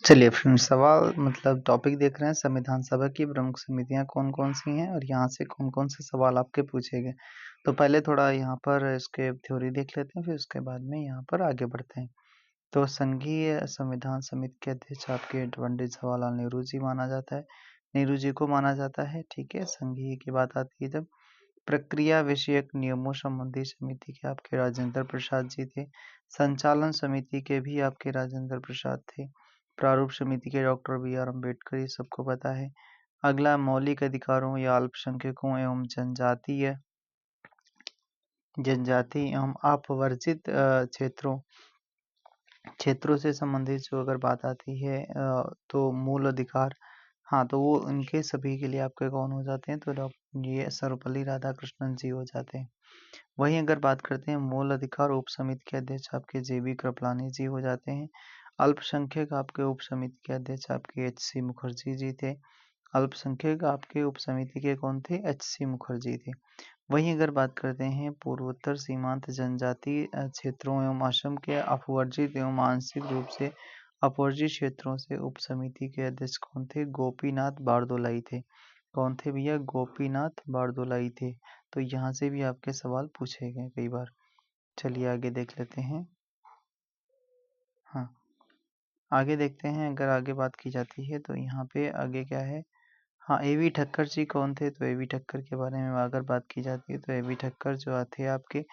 चलिए फ्रेंड्स, सवाल मतलब टॉपिक देख रहे हैं संविधान सभा की प्रमुख समितियां कौन-कौन सी हैं और यहाँ से कौन-कौन से सवाल आपके पूछे गए। तो पहले थोड़ा यहाँ पर इसके थ्योरी देख लेते हैं, फिर उसके बाद में यहाँ पर आगे बढ़ते हैं। तो संघीय संविधान समिति के अध्यक्ष आपके पंडित जवाहरलाल नेहरू जी माना जाता है। नेहरू जी को माना जाता है, ठीक है। संघीय की बात आती है जब प्रक्रिया विषयक नियमों संबंधी समिति के आपके राजेंद्र प्रसाद जी थे। संचालन समिति के भी आपके राजेंद्र प्रसाद थे। प्रारूप समिति के डॉक्टर बी आर अम्बेडकर, ये सबको पता है। अगला मौलिक अधिकारों या अल्पसंख्यकों एवं जनजाति एवं अपवर्जित क्षेत्रों क्षेत्रों से संबंधित जो अगर बात आती है तो मूल अधिकार, हाँ, तो वो इनके सभी के लिए आपके कौन हो जाते हैं, तो ये सर्वपल्ली राधाकृष्णन जी हो जाते हैं। वहीं अगर बात करते हैं मूल अधिकार उप समिति के अध्यक्ष आपके जेबी कृपलानी जी हो जाते हैं। अल्पसंख्यक आपके उप समिति के अध्यक्ष आपके एच.सी. मुखर्जी जी थे। अल्पसंख्यक आपके उप समिति के कौन थे? एच.सी. मुखर्जी थे। वहीं अगर बात करते हैं पूर्वोत्तर सीमांत जनजातीय क्षेत्रों एवं असम के अपवर्जित एवं आंशिक रूप से अपवर्जित क्षेत्रों से उप समिति के अध्यक्ष कौन थे? गोपीनाथ बारदोलाई थे। कौन थे भैया? गोपीनाथ बारदोलाई थे। तो यहाँ से भी आपके सवाल पूछे गए कई बार। चलिए आगे देख लेते हैं। हाँ, आगे देखते हैं। अगर आगे बात की जाती है तो यहाँ पे आगे क्या है? हाँ, ए.वी. ठक्कर जी कौन थे? तो ए.वी. ठक्कर के बारे में अगर बात की जाती है तो ए.वी. ठक्कर जो थे आपके,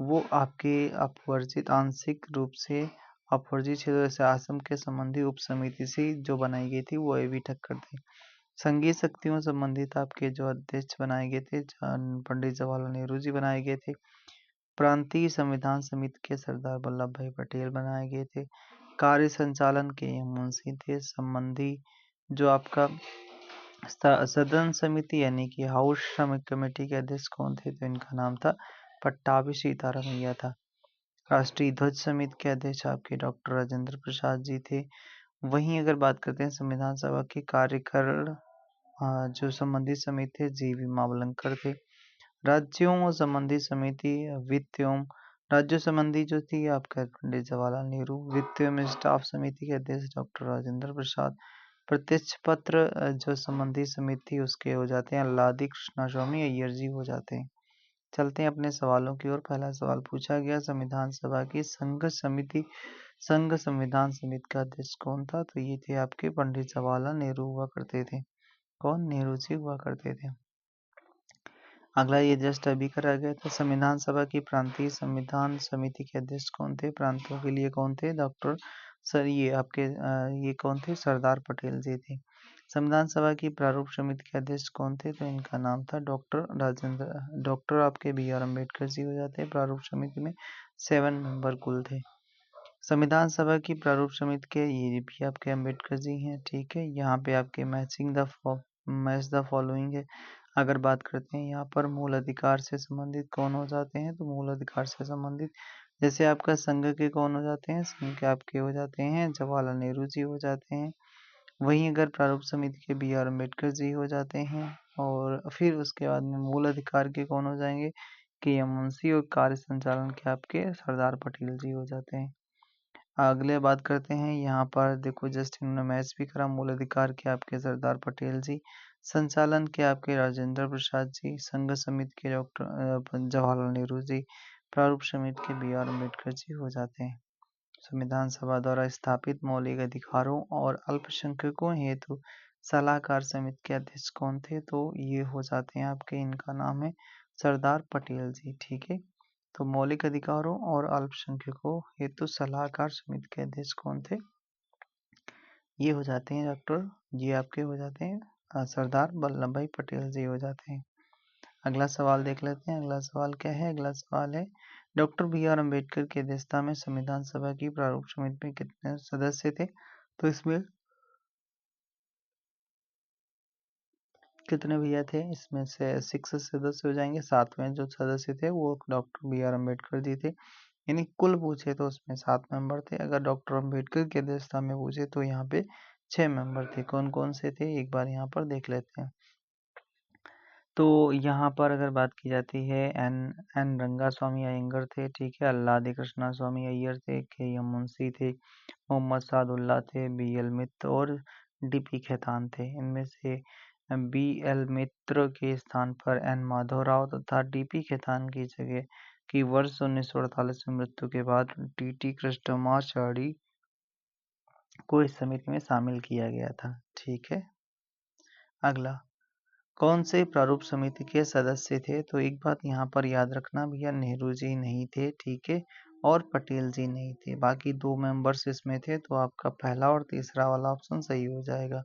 वो आपके अपवर्जित आंशिक रूप से अपवर्जित क्षेत्र से असम के संबंधी उप समिति से जो बनाई गई थी वो ए.वी. ठक्कर थे। संघीय शक्तियों संबंधित आपके जो अध्यक्ष बनाए गए थे पंडित जवाहरलाल नेहरू जी बनाए गए थे। प्रांतीय संविधान समिति के सरदार वल्लभ भाई पटेल बनाए गए थे। कार्य संचालन के मुंशी थे। संबंधी जो आपका सदन समिति यानी कि हाउस कमेटी के अध्यक्ष कौन थे? तो इनका नाम था पट्टाभी सीतारामैया था। राष्ट्रीय ध्वज समिति के अध्यक्ष आपके डॉक्टर राजेंद्र प्रसाद जी थे। वहीं अगर बात करते हैं संविधान सभा के कार्यकारण जो संबंधित समिति थे जी.वी. मावलंकर थे। राज्यों संबंधी समिति वित्त एवं राज्यों संबंधी जो थी आपका पंडित जवाहरलाल नेहरू। वित्त एवं स्टाफ समिति के अध्यक्ष डॉक्टर राजेंद्र प्रसाद। प्रत्यक्ष पत्र जो संबंधी समिति उसके हो जाते हैं अल्लादी कृष्णास्वामी अय्यर जी हो जाते हैं। चलते हैं अपने सवालों की ओर। पहला सवाल पूछा गया संविधान सभा की संघ संविधान समिति का अध्यक्ष कौन था? तो ये थे आपके पंडित जवाहरलाल नेहरू हुआ करते थे। कौन? नेहरू जी हुआ करते थे। अगला ये जस्ट अभी करा गया था। संविधान सभा की प्रांतीय संविधान समिति के अध्यक्ष कौन थे? प्रांतों के लिए कौन थे? डॉक्टर सर ये आपके ये कौन थे? सरदार पटेल जी थे। संविधान सभा की प्रारूप समिति के अध्यक्ष कौन थे? तो इनका नाम था डॉक्टर आपके बी आर अम्बेडकर जी हो जाते हैं। प्रारूप समिति में 7 मेंबर कुल थे। संविधान सभा की प्रारूप समिति के ये भी आपके अम्बेडकर जी हैं, ठीक है। यहाँ पे आपके मैच द फॉलोइंग है। अगर बात करते हैं यहाँ पर मूल अधिकार से संबंधित कौन हो जाते हैं? तो मूल अधिकार से संबंधित जैसे आपका संघ के कौन हो जाते हैं? संघ के आपके हो जाते हैं जवाहरलाल नेहरू जी हो जाते हैं। वहीं अगर प्रारूप समिति के बी आर अम्बेडकर जी हो जाते हैं और फिर उसके बाद में मूल अधिकार के कौन हो जाएंगे? के एम मुंशी और कार्य संचालन के आपके सरदार पटेल जी हो जाते हैं। अगले बात करते हैं यहाँ पर देखो जस्ट इन्होंने मैच भी करा। मूल अधिकार के आपके सरदार पटेल जी, संचालन के आपके राजेंद्र प्रसाद जी, संघ समिति के डॉक्टर जवाहरलाल नेहरू जी, प्रारूप समिति के बी आर अम्बेडकर जी हो जाते हैं। संविधान सभा द्वारा स्थापित मौलिक अधिकारों और अल्पसंख्यकों हेतु सलाहकार समिति के अध्यक्ष कौन थे? तो ये हो जाते हैं आपके, इनका नाम है सरदार पटेल जी, ठीक है। तो मौलिक अधिकारों और अल्पसंख्यकों हेतु सलाहकार समिति के अध्यक्ष कौन थे? ये हो जाते हैं डॉक्टर, ये आपके हो जाते हैं सरदार वल्लभ भाई पटेल जी हो जाते हैं। अगला सवाल देख लेते हैं। अगला सवाल क्या है? अगला सवाल है डॉक्टर बी आर अम्बेडकर की अध्यक्षता में संविधान सभा की प्रारूप समिति में कितने सदस्य थे? तो इसमें कितने भैया थे? इसमें से 6 सदस्य हो जाएंगे। 7वें जो सदस्य थे वो doctor B are Ambedkar ji थे। यानी कुल पूछे तो उसमें 7 मेंबर थे। अगर डॉक्टर अम्बेडकर की अध्यक्षता में पूछे तो यहाँ पे 6 मेंबर थे। कौन कौन से थे एक बार यहाँ पर देख लेते हैं। तो यहाँ पर अगर बात की जाती है, एन एन रंगास्वामी अयंगर थे, ठीक है, अल्लादी कृष्णा स्वामी अय्यर थे, के एम मुंशी थे, मोहम्मद सादुल्ला थे, बी एल मित्र और डी पी खेतान थे। इनमें से बी एल मित्र के स्थान पर एन माधवराव तथा डी पी खेतान की जगह की वर्ष 1948 में मृत्यु के बाद टी टी कृष्णमाचारी को इस समिति में शामिल किया गया था। ठीक है, अगला, कौन से प्रारूप समिति के सदस्य थे? तो एक बात यहाँ पर याद रखना भैया, नेहरू जी नहीं थे, ठीक है, और पटेल जी नहीं थे, बाकी 2 मेंबर्स इसमें थे, तो आपका पहला और तीसरा वाला ऑप्शन सही हो जाएगा।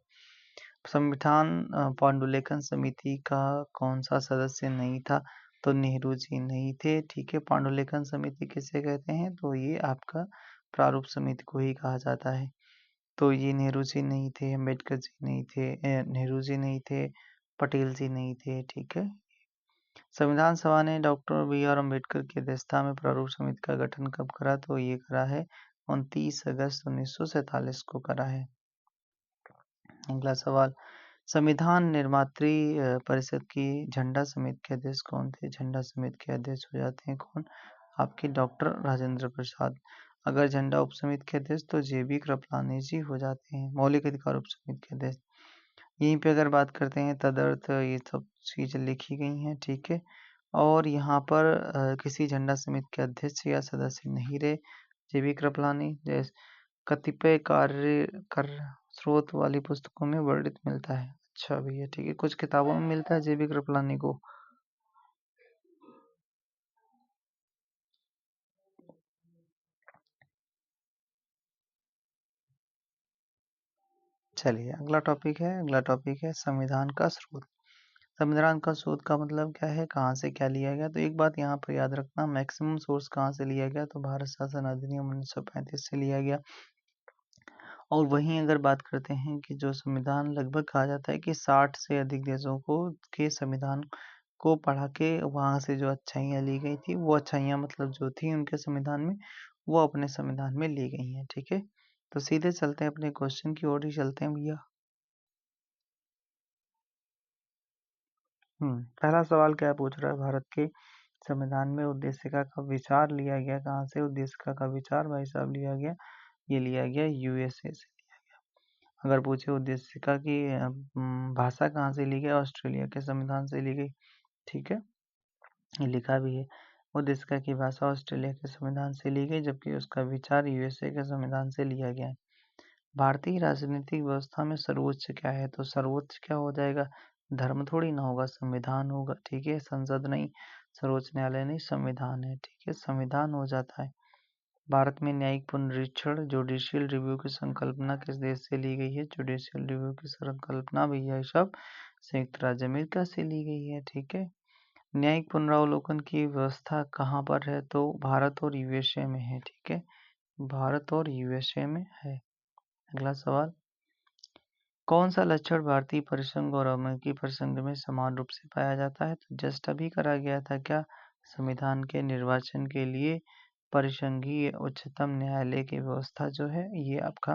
संविधान पांडुलेखन समिति का कौन सा सदस्य नहीं था? तो नेहरू जी नहीं थे, ठीक है। पांडुलेखन समिति किसे कहते हैं? तो ये आपका प्रारूप समिति को ही कहा जाता है। तो ये नेहरू जी नहीं थे, अम्बेडकर जी नहीं थे, नेहरू जी नहीं थे, पटेल जी नहीं थे, ठीक है। संविधान सभा ने डॉक्टर बी आर अम्बेडकर की अध्यक्षता में प्रारूप समिति का गठन कब करा? तो ये करा है 29 अगस्त 1947 को करा है। अगला सवाल, संविधान निर्मात्री परिषद की झंडा समिति के अध्यक्ष कौन थे? झंडा समिति के अध्यक्ष हो जाते हैं कौन? आपके डॉक्टर राजेंद्र प्रसाद। अगर झंडा उप समिति के अध्यक्ष तो जेबी कृपलानी जी हो जाते हैं। मौलिक अधिकार उप समिति के अध्यक्ष। यहीं पे अगर बात करते हैं तदर्थ, ये सब चीजें लिखी गई हैं, ठीक है। और यहाँ पर किसी झंडा समिति के अध्यक्ष या सदस्य नहीं रहे जेबी कृपलानी, जैसे कतिपय कार्य कर स्रोत वाली पुस्तकों में वर्णित मिलता है। अच्छा भैया, ठीक है, कुछ किताबों में मिलता है जेबी कृपलानी को। चलिए अगला टॉपिक है संविधान का स्रोत। संविधान का स्रोत का मतलब क्या है, कहाँ से क्या लिया गया? तो एक बात यहाँ पर याद रखना, मैक्सिमम सोर्स कहाँ से लिया गया? तो भारत शासन अधिनियम 1935 से लिया गया। और वहीं अगर बात करते हैं कि जो संविधान, लगभग कहा जाता है कि 60 से अधिक देशों को के संविधान को पढ़ा के वहाँ से जो अच्छाइयाँ ली गई थी, वो अच्छाइयाँ मतलब जो थी उनके संविधान में, वो अपने संविधान में ली गई हैं, ठीक है। तो सीधे चलते हैं अपने क्वेश्चन की ओर ही चलते हैं भैया। पहला सवाल क्या पूछ रहा है, भारत के संविधान में उद्देशिका का विचार लिया गया कहाँ से? उद्देशिका का विचार भाई साहब लिया गया, ये लिया गया यूएसए से। अगर पूछे उद्देशिका की भाषा कहाँ से ली गई? ऑस्ट्रेलिया के संविधान से ली गई, ठीक है, ये लिखा भी है। उद्देशिका की भाषा ऑस्ट्रेलिया के संविधान से ली गई, जबकि उसका विचार यूएसए के संविधान से लिया गया है। भारतीय राजनीतिक व्यवस्था में सर्वोच्च क्या है? तो सर्वोच्च क्या हो जाएगा? धर्म थोड़ी ना होगा, संविधान होगा, ठीक है, संसद नहीं, सर्वोच्च न्यायालय नहीं, संविधान है, ठीक है, संविधान हो जाता है। भारत में न्यायिक पुनरीक्षण जुडिशियल रिव्यू की संकल्पना किस देश से ली गई है? जुडिशियल रिव्यू की संकल्पना भैया सब संयुक्त राज्य अमेरिका से ली गई है, ठीक है। न्यायिक पुनरावलोकन की व्यवस्था कहाँ पर है? तो भारत और यूएसए में है, ठीक है, भारत और यूएसए में है। अगला सवाल, कौन सा लक्षण भारतीय परिसंघ और अमेरिकी परिसंघ में समान रूप से पाया जाता है? तो जस्ट अभी करा गया था क्या, संविधान के निर्वाचन के लिए परिसंघीय उच्चतम न्यायालय की व्यवस्था जो है, ये आपका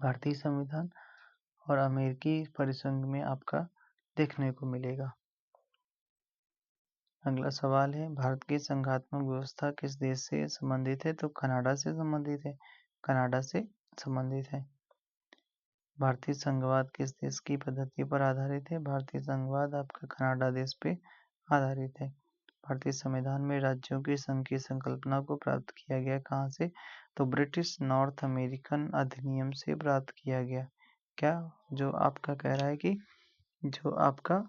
भारतीय संविधान और अमेरिकी परिसंघ में आपका देखने को मिलेगा। अगला सवाल है, भारत की संघात्मक व्यवस्था किस देश से संबंधित है? तो कनाडा से संबंधित है, कनाडा से संबंधित है। भारतीय संघवाद किस देश की पद्धति पर आधारित है? भारतीय संघवाद आपका कनाडा देश पे आधारित है। भारतीय संविधान में राज्यों की संघ की संकल्पना को प्राप्त किया गया कहाँ से? तो ब्रिटिश नॉर्थ अमेरिकन अधिनियम से प्राप्त किया गया। क्या, जो आपका कह रहा है कि जो आपका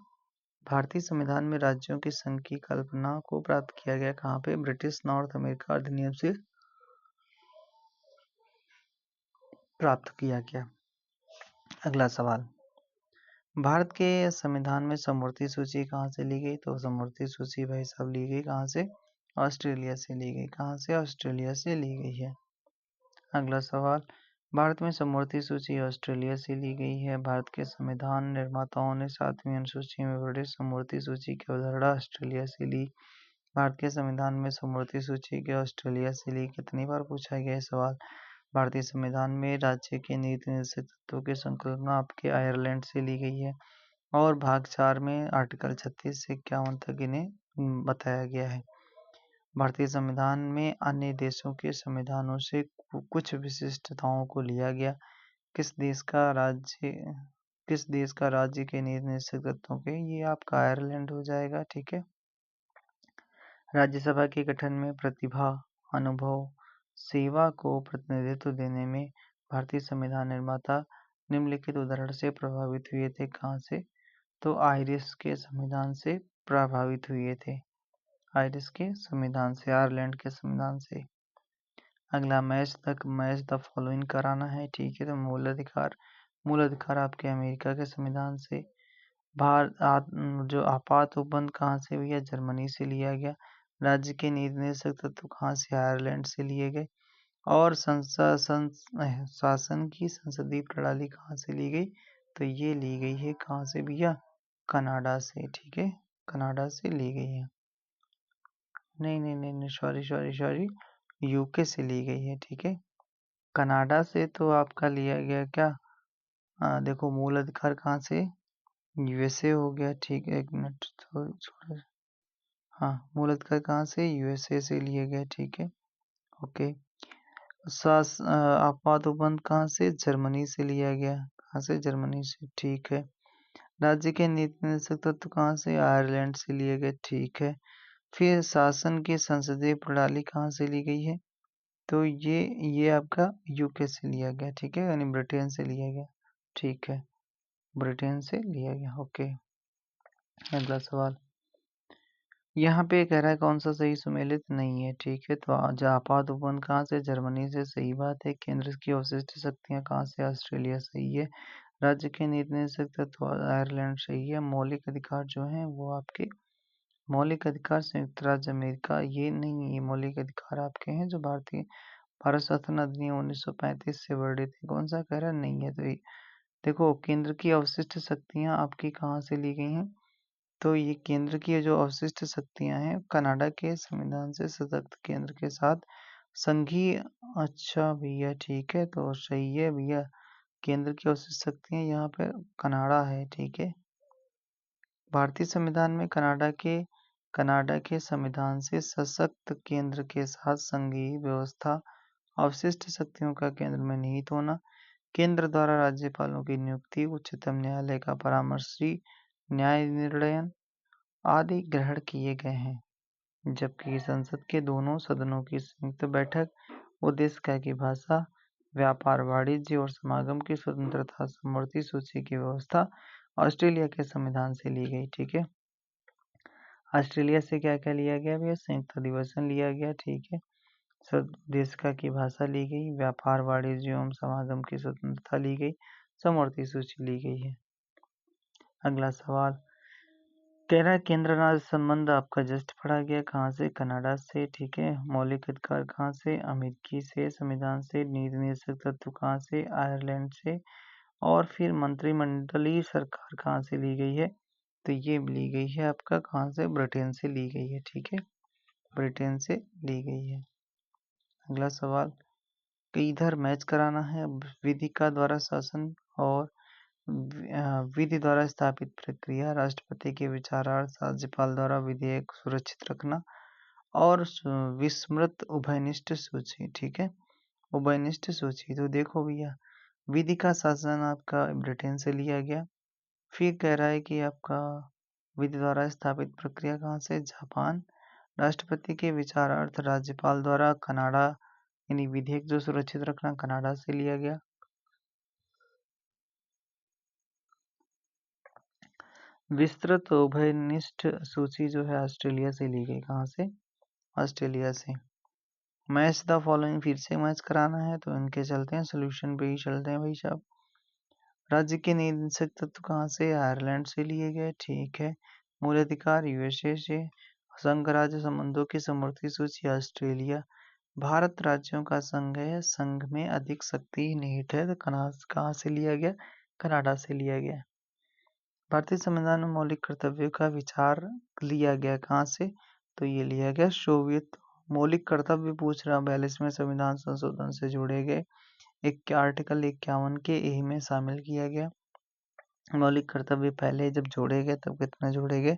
भारतीय संविधान में राज्यों की संघ की कल्पना को प्राप्त किया गया कहाँ पे? ब्रिटिश नॉर्थ अमेरिका अधिनियम से प्राप्त किया गया। अगला सवाल, भारत के संविधान में समवर्ती सूची कहाँ से ली गई? तो समवर्ती सूची भाई साहब ली गई कहाँ से? ऑस्ट्रेलिया से ली गई। कहाँ से? ऑस्ट्रेलिया से ली गई है। अगला सवाल, भारत में समवर्ती सूची ऑस्ट्रेलिया से ली गई है। भारत के संविधान निर्माताओं ने 7वीं अनुसूची में वर्णित समवर्ती सूची की अवधारणा ऑस्ट्रेलिया से ली। भारत के संविधान में समवर्ती सूची के ऑस्ट्रेलिया से ली, कितनी बार पूछा गया है सवाल। भारतीय संविधान में राज्य के नीति निर्देशक तत्वों की संकल्पना आपके आयरलैंड से ली गई है। और भाग 4 में आर्टिकल 36 से 51 तक इन्हें बताया गया है। भारतीय संविधान में अन्य देशों के संविधानों से कुछ विशिष्टताओं को लिया गया। किस देश का राज्य के नीति तत्वों के, ये आपका आयरलैंड हो जाएगा। ठीक है। राज्यसभा के गठन में प्रतिभा, अनुभव, सेवा को प्रतिनिधित्व देने में भारतीय संविधान निर्माता निम्नलिखित उदाहरण से प्रभावित हुए थे। कहाँ से? तो आयरिश के संविधान से प्रभावित हुए थे। आयरिश के संविधान से, आयरलैंड के संविधान से। अगला मैच द फॉलोइंग कराना है। ठीक है। तो मूल अधिकार आपके अमेरिका के संविधान से। जो आपात उपबंध कहाँ से हुआ? जर्मनी से लिया गया। राज्य के नीति निर्देशक तत्व कहाँ से? आयरलैंड से लिए गए। और शासन की संसदीय प्रणाली कहाँ से ली गई? तो ये ली गई है कहाँ से भैया? कनाडा से। ठीक है, कनाडा से ली गई है। नहीं, सॉरी, यूके से ली गई है। ठीक है, कनाडा से तो आपका लिया गया क्या? देखो, मूल अधिकार कहाँ से? यूएसए हो गया। ठीक है, एक मिनट छोड़। हाँ, मूल अधिकार कहाँ से? यूएसए से लिए गए। ठीक है, ओके। आपात उपबंध कहाँ से? जर्मनी से लिया गया। कहाँ से? जर्मनी से। ठीक है। राज्य के नीति निर्देशक तत्व कहाँ से? आयरलैंड से लिए गए। ठीक है। फिर शासन की संसदीय प्रणाली कहाँ से ली गई है? तो ये आपका यूके से लिया गया। ठीक है, यानी ब्रिटेन से लिया गया। ठीक है, ब्रिटेन से लिया गया। ओके, अगला सवाल यहाँ पे कह रहा है कौन सा सही सुमेलित नहीं है। ठीक है, तो आपात उपबंध कहाँ से? जर्मनी से। सही बात है। केंद्र की अवशिष्ट शक्तियाँ कहाँ से? ऑस्ट्रेलिया। सही है। राज्य के नीति निर्देशक तत्व आयरलैंड। सही है। मौलिक अधिकार जो हैं वो आपके मौलिक अधिकार संयुक्त राज्य अमेरिका, ये नहीं, ये मौलिक अधिकार आपके हैं जो भारत शासन अधिनियम 1935 से वर्णित है। कौन सा कह रहा है? नहीं है। तो देखो, केंद्र की अवशिष्ट शक्तियां आपकी कहाँ से ली गई हैं? तो ये केंद्र की जो अवशिष्ट शक्तियां हैं कनाडा के संविधान से सशक्त केंद्र के साथ संघीय। अच्छा भैया, ठीक है, तो सही है भैया। केंद्र की अवशिष्ट शक्तियां यहाँ पे कनाडा है। ठीक है। भारतीय संविधान में कनाडा के संविधान से सशक्त केंद्र के साथ संघीय व्यवस्था, अवशिष्ट शक्तियों का केंद्र में निहित होना, केंद्र द्वारा राज्यपालों की नियुक्ति, उच्चतम न्यायालय का परामर्शी न्याय निर्णय आदि ग्रहण किए गए हैं। जबकि संसद के दोनों सदनों की संयुक्त बैठक उद्देश्य की भाषा, व्यापार, वाणिज्य और समागम की स्वतंत्रता, समवर्ती सूची की व्यवस्था ऑस्ट्रेलिया के संविधान से ली गई। ठीक है, ऑस्ट्रेलिया से क्या क्या लिया गया भैया? संयुक्त अधिवेशन लिया गया। ठीक है, देशिका की भाषा ली गई, व्यापार, वाणिज्य एवं समागम की स्वतंत्रता ली गई, समवर्ती सूची ली गई है। अगला सवाल कह रहा है केंद्र राज्य संबंध आपका जस्ट पढ़ा गया। कहाँ से? कनाडा से। ठीक है। मौलिक अधिकार कहाँ से? अमेरिकी से। संविधान से। नीति निर्देशक तत्व कहाँ से? आयरलैंड से। और फिर मंत्रिमंडलीय सरकार कहाँ से ली गई है? तो ये ली गई है आपका कहाँ से? ब्रिटेन से ली गई है। ठीक है, ब्रिटेन से ली गई है। अगला सवाल इधर मैच कराना है। विधि का द्वारा शासन और विधि द्वारा स्थापित प्रक्रिया, राष्ट्रपति के विचारार्थ, राज्यपाल द्वारा विधेयक सुरक्षित रखना और विस्मृत उभयनिष्ठ सूची। ठीक है, उभयनिष्ठ सूची। तो देखो भैया, विधि का शासन आपका ब्रिटेन से लिया गया। फिर कह रहा है कि आपका विधि द्वारा स्थापित प्रक्रिया कहाँ से? जापान। राष्ट्रपति के विचारार्थ राज्यपाल द्वारा कनाडा, यानी विधेयक जो सुरक्षित रखना कनाडा से लिया गया। विस्तृत उभयनिष्ठ सूची जो है ऑस्ट्रेलिया से ली गई। कहाँ से? ऑस्ट्रेलिया से। मैच द फॉलोइंग फिर से मैच कराना है, तो इनके चलते हैं, सोल्यूशन पे ही चलते हैं भाई साहब। राज्य के निदेशक तत्व कहाँ से? आयरलैंड से लिए गए। ठीक है। मूल अधिकार यूएसए से। संघ राज्य संबंधों की समवर्ती सूची ऑस्ट्रेलिया। भारत राज्यों का संघ है, संघ में अधिक शक्ति निहित है, तो कहाँ से लिया गया? कनाडा से लिया गया। भारतीय संविधान में मौलिक कर्तव्यों का विचार लिया गया कहाँ से? तो ये लिया गया सोवियत। मौलिक कर्तव्य पूछ रहा 42वें संविधान संशोधन से जोड़े गए आर्टिकल 51 के ए में शामिल किया गया। मौलिक कर्तव्य पहले जब जोड़े गए तब कितने जोड़े गए?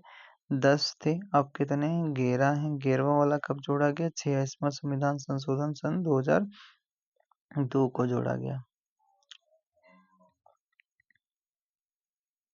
10 थे, अब कितने 11 हैं। 11वां वाला कब जोड़ा गया? 46वां संविधान संशोधन सन 2002 को जोड़ा गया।